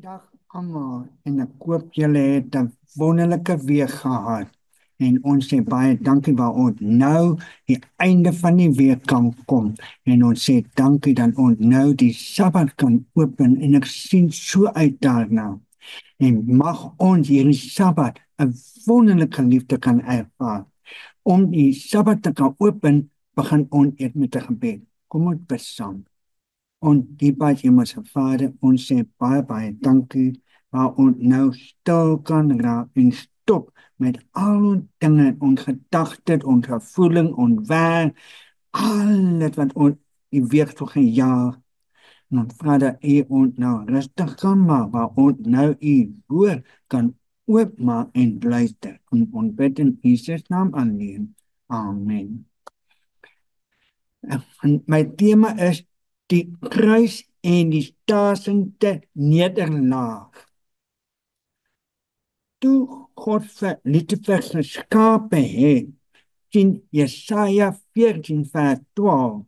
Dag almal en ek hoop julle het 'n wonderlike week gehad. En ons sê baie dankie waar ons nou die einde van die week kan kom. En ons sê dankie dat ons nou die Sabbat kan open en ek sien so uit daarna. En mag ons hierdie Sabbat 'n wonderlike liefde kan ervaar. Om die Sabbat te kan open, begin ons eers met 'n gebed. Kom ons bid saam. Ons dierbare Hemelse Vader, ons sê baie dankie waar ons nou stil kan raak en stop met al ons dinge, ons gedagtes, ons gevoelens, ons werk, alles wat ons die week toe gejaag. En ons vra dat U ons nou rustig kan maak, waar ons nou U woord kan oopmaak en luister. En ons bid in Jesus naam alleen. Amen. En my tema is die kruis en die stasende nederlaag. Toe God vir Lucifer geskape het, sien Jesaja 14 vers 12,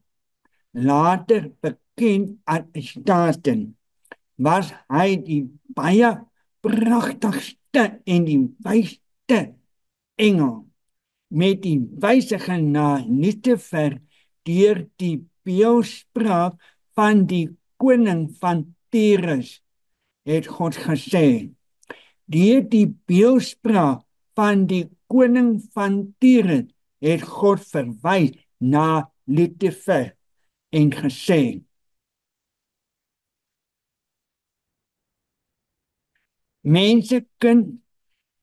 later bekend as Staten, was hy die baie pragtigste en die wysste engel, met die wysige na Lucifer deur die beeldspraak van die koning van Tyrus, het God gesê. Deur die beeldspraak van die koning van Tyrus het God verwys na Lucifer en gesê. Mensekind,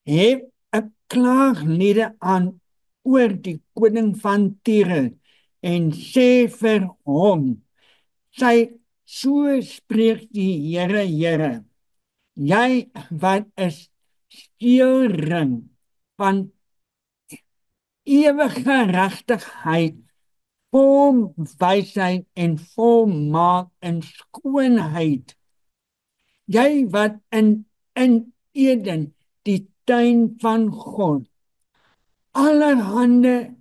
het 'n klaaglied aan oor die koning van Tyrus en sê vir hom, so spreek die Here, jy wat is steelring van ewige geregtigheid, vol wysheid en volmaak in skoonheid, jy wat in Eden, die tuin van God, allerhande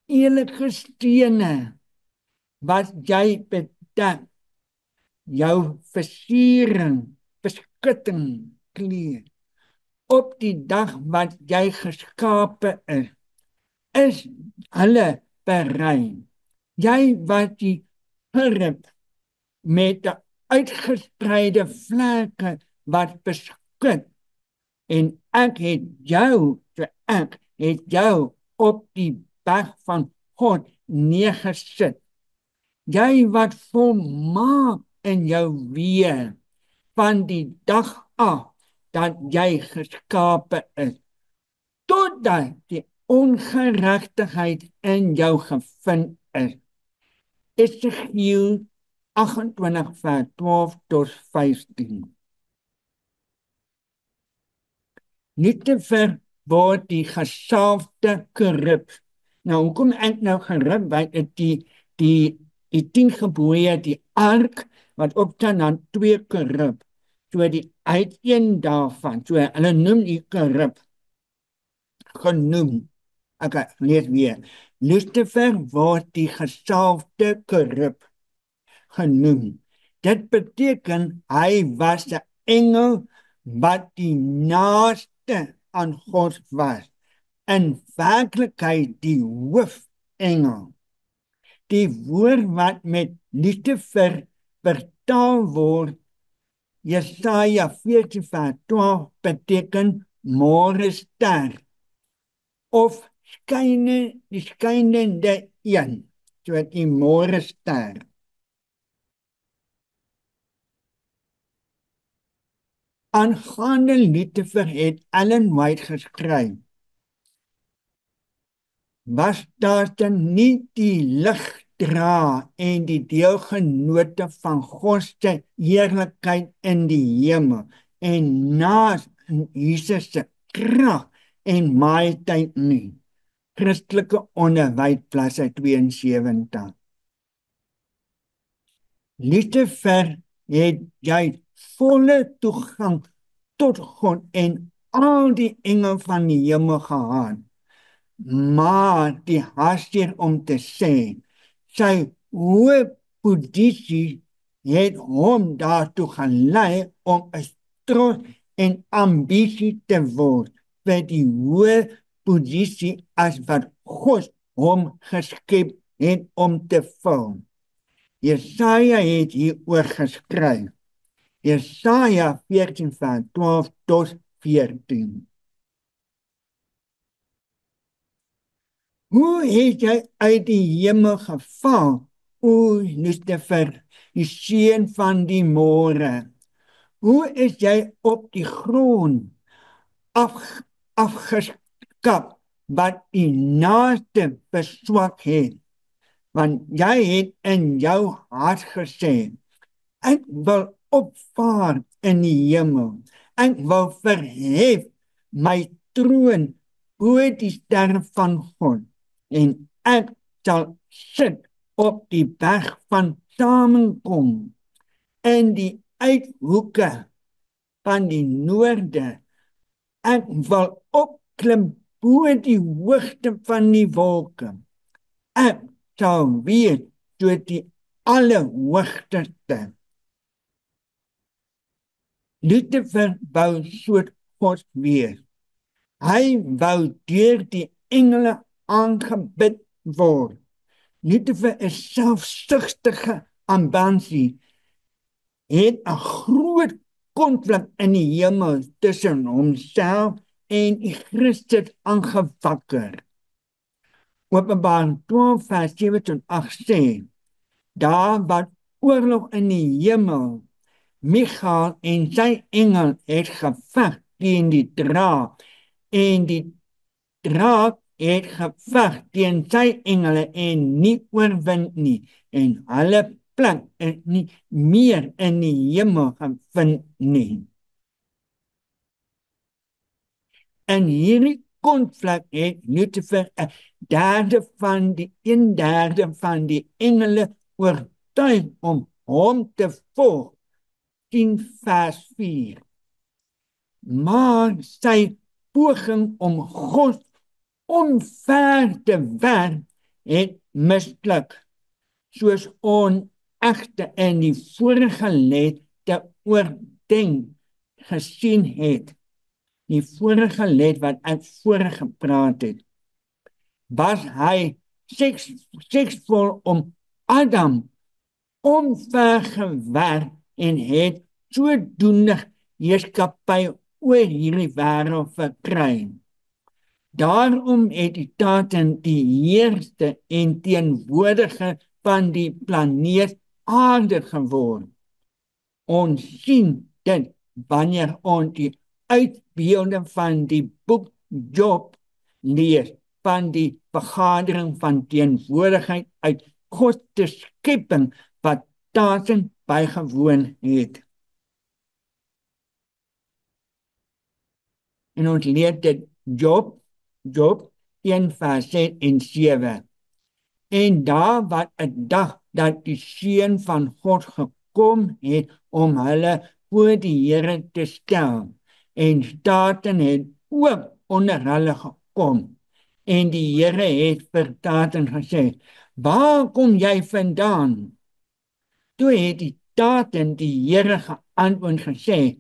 eerlike stene wat jy bedek, jou versiering, beskutting kleed, op die dag wat jy geskape is hulle berei. Jy wat die gerib met die uitgespreide vlerke wat beskut, en ek het jou op die berg van God neergesit. Jy wat volmaak in jou weer van die dag af dat jy geskape is, totdat die ongeregtigheid in jou gevind is. Esegiel 28 vers 12 tot 15. Lucifer word die gesalfde cherub. Nou, hoekom ek nou cherub, want die 10 gebooie, die ark, wat opstaan dan 2 cherub, so die uit een daarvan, so hulle noem die cherub, genoem, ek lees weer, Lucifer word die gesalfde cherub genoem. Dit beteken, hy was 'n engel wat die naaste aan God was, in werklikheid die hoofengel. Die woord wat met Lucifer vertaal word, Jesaja 14 vers 12, beteken môrester, of die skynende een, so die môrester. Aangaande Lucifer het Ellen White geskryf, was daar dan nie die lig dra en die deelgenote van God se heerlikheid in die hemel, en naas Jesus se krag en majesteit nie. Christelike onderwys bladsy 72. Lucifer het jy volle toegang tot God en al die engele van die hemel gehad. Maar die hartseer om te sê, sy hoë posisie het hom daartoe gelei om 'n trots en ambisie te word vir die hoë posisie as wat God hom geskep het om te vul. Jesaja het hieroor geskryf. Jesaja 14 vers 12 tot 14. Hoe het jy uit die hemel geval, o Lucifer, die seun van die môre? Hoe is jy op die grond afgeskap, wat die naaste beswak het? Want jy het in jou hart gesê, ek wil opvaar in die hemel, ek wil verhef my troon bo die sterre van God, en ek sal sit op die berg van samenkom, in die uithoeke van die noorde. Ek wil opklim bo die hoogte van die wolke. Ek sal wees soos die Allerhoogste. Lucifer wou soos God wees. Hy wou deur die engele aangebid word. Lucifer is selfsugtige ambisie, het 'n groot konflik in die hemel tussen homself en die Christus aangewakker. Openbaring 12 vers 7 tot 8 sê, daar wat oorlog in die hemel, Michael en sy engel het geveg teen die draak, en die draak het geveg teen sy engele en nie oorwin nie, en hulle plek is nie meer in die hemel gevind nie. En hierdie konflik het Lucifer 1/3 van die engele oortuig om hom te volg. 10 vers 4. Maar sy poging om God onver te werk het misluk, soos onegte in die vorige les te oordenk gesien het. Die vorige les wat ek voorheen gepraat het, was hy seksvol om Adam omvergewerk en het sodoende heerskappy oor hierdie wêreld verkry. Daarom het die Satan die heerste en teenwoordige van die planeet aarde geword. Ons sien dit wanneer ons die uitbeelding van die boek Job lees, van die vergadering van teenwoordigheid uit God se skepping wat Satan bygewoon het. En ons lees dit Job 1 vers 6 en 7. En daar wat 'n dag dat die seun van God gekom het om hulle voor die Here te stel, en Satan het ook onder hulle gekom, en die Here het vir Satan gesê, waar kom jy vandaan? Toe het die Satan die Here geantwoord gesê,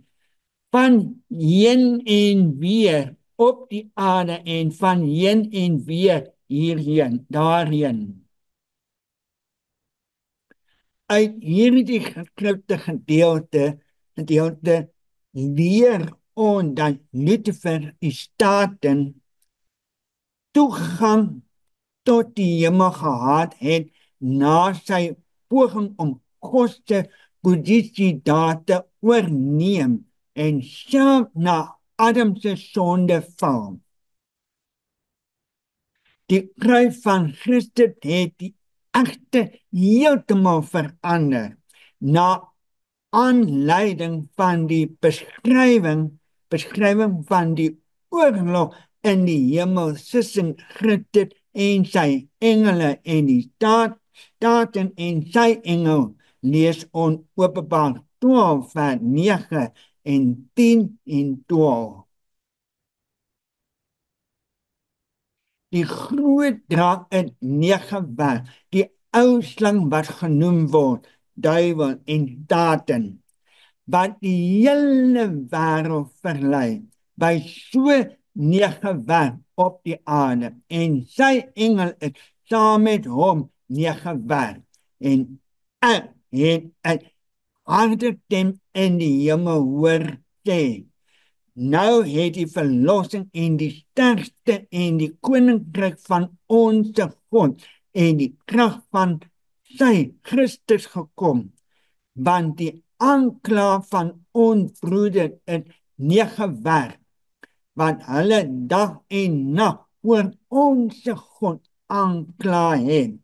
van heen en weer op die aarde en van heen en weer hierheen, daarheen. Uit hierdie geskrifte gedeelte leer ons dat Lucifer die Satan toegang tot die hemel gehad het na sy poging om God se posisie daar te oorneem en self na Adam se sondeval. Die kruis van Christus het die egte heeltemal verander na aanleiding van die beskrywing van die oorlog in die hemel tussen Christus en sy engele en die Satan en sy engel, lees ons Openbaring 12 vers 9 en 10 en 12. Die groot draak het neergewerk, die ou slang wat genoem word, duiwel en Satan. wat die hele wêreld verlei, by so neergewerp op die aarde, en sy engel het saam met hom neergewerp, en ek het 'n harde stem in die hemel hoor sê, nou het die verlossing en die sterkste en die koninkryk van ons God en die krag van sy Christus gekom, want die aankla van ons broeder het neergewerp, want hulle dag en nag oor ons God aankla het.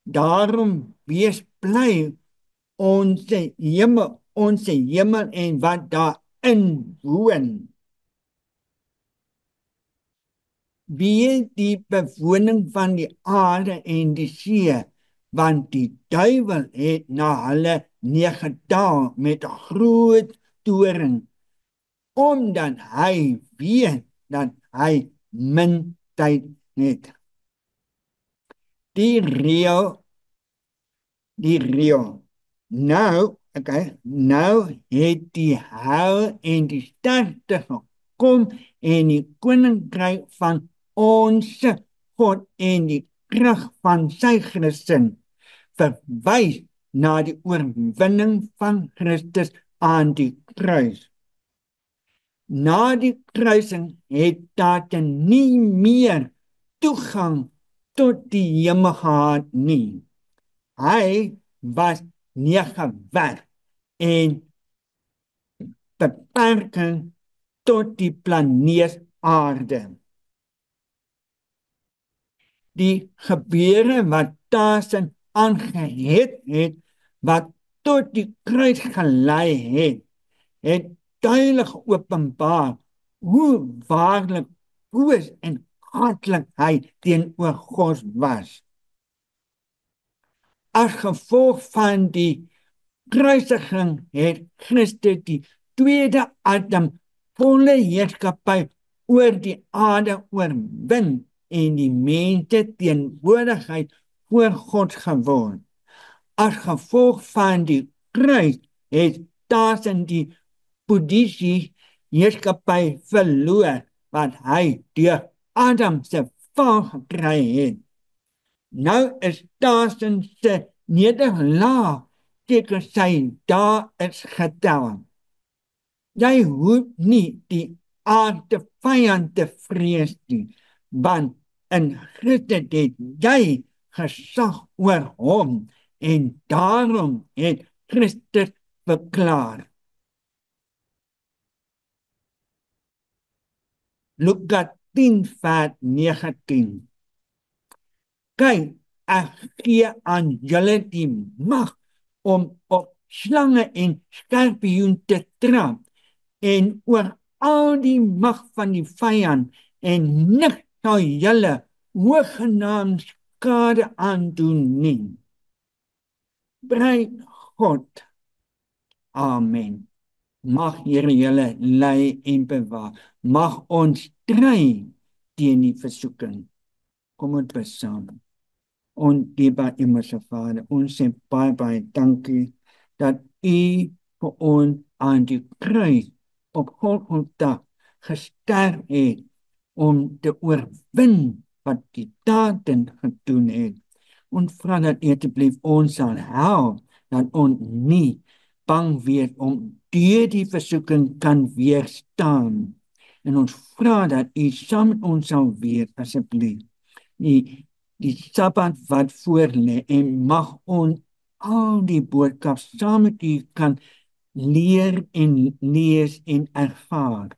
Daarom wees bly onze hemel en wat daarin woon. Wie die bewoning van die aarde en die see, want die duiwel het na hulle neergedaal met 'n groot toorn, omdat hy weet dat hy min tyd het. Die reël. Nou het die hel en die sterkte gekom en die koninkryk van ons God en die krag van sy Christus verwys na die oorwinning van Christus aan die kruis. Na die kruising het Satan nie meer toegang tot die hemel gehad nie. Hy was neergewerp en beperking tot die planeet aarde. Die gebeure wat Satan aangehet het, wat tot die kruis gelei het duidelik openbaar hoe waarlik boos en hatlik hy teenoor God was. As gevolg van die kruisiging het Christus die tweede Adam volle heerskappy oor die aarde oorwin en die mense teenwoordigheid voor God geword. As gevolg van die kruis het Satan die posisie heerskappy verloor wat hy deur Adam se val gekry het. Nou is Satan se nederlaag teken sy dae is getel. Jy hoef nie die aardse vyand te vrees nie, want in Christus het jy gesag oor hom en daarom het Christus verklaar. Lukas 10 vers 19. Kyk, ek gee aan julle die mag om op slange en skorpioene te trap en oor al die mag van die vyand, en niks sal julle hoegenaamd skade aandoen nie. Prys God. Amen. Mag Here julle lei en bewaar. Mag ons stry teen die versoeking. Kom ons bid saam. Ondierbare Hemelse Vader, ons sê baie dankie dat U vir ons aan die kruis op Golgotha gesterf het om te oorwin wat die Satan gedoen het. Ons vra dat U asseblief ons sal help dat ons nie bang wees om deur die versoeking kan weerstaan. En ons vra dat U saam met ons sal wees asseblief. Die Sabbat wat voorlê, en mag ons al die boodskap saam met U kan leer en lees en ervaar.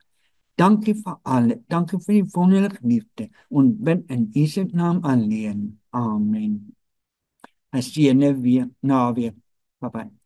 Dankie vir alles. Dankie vir die wonderlike liefde. Ons bid in Jesus naam alleen. Amen. As jy naweek. Bye bye.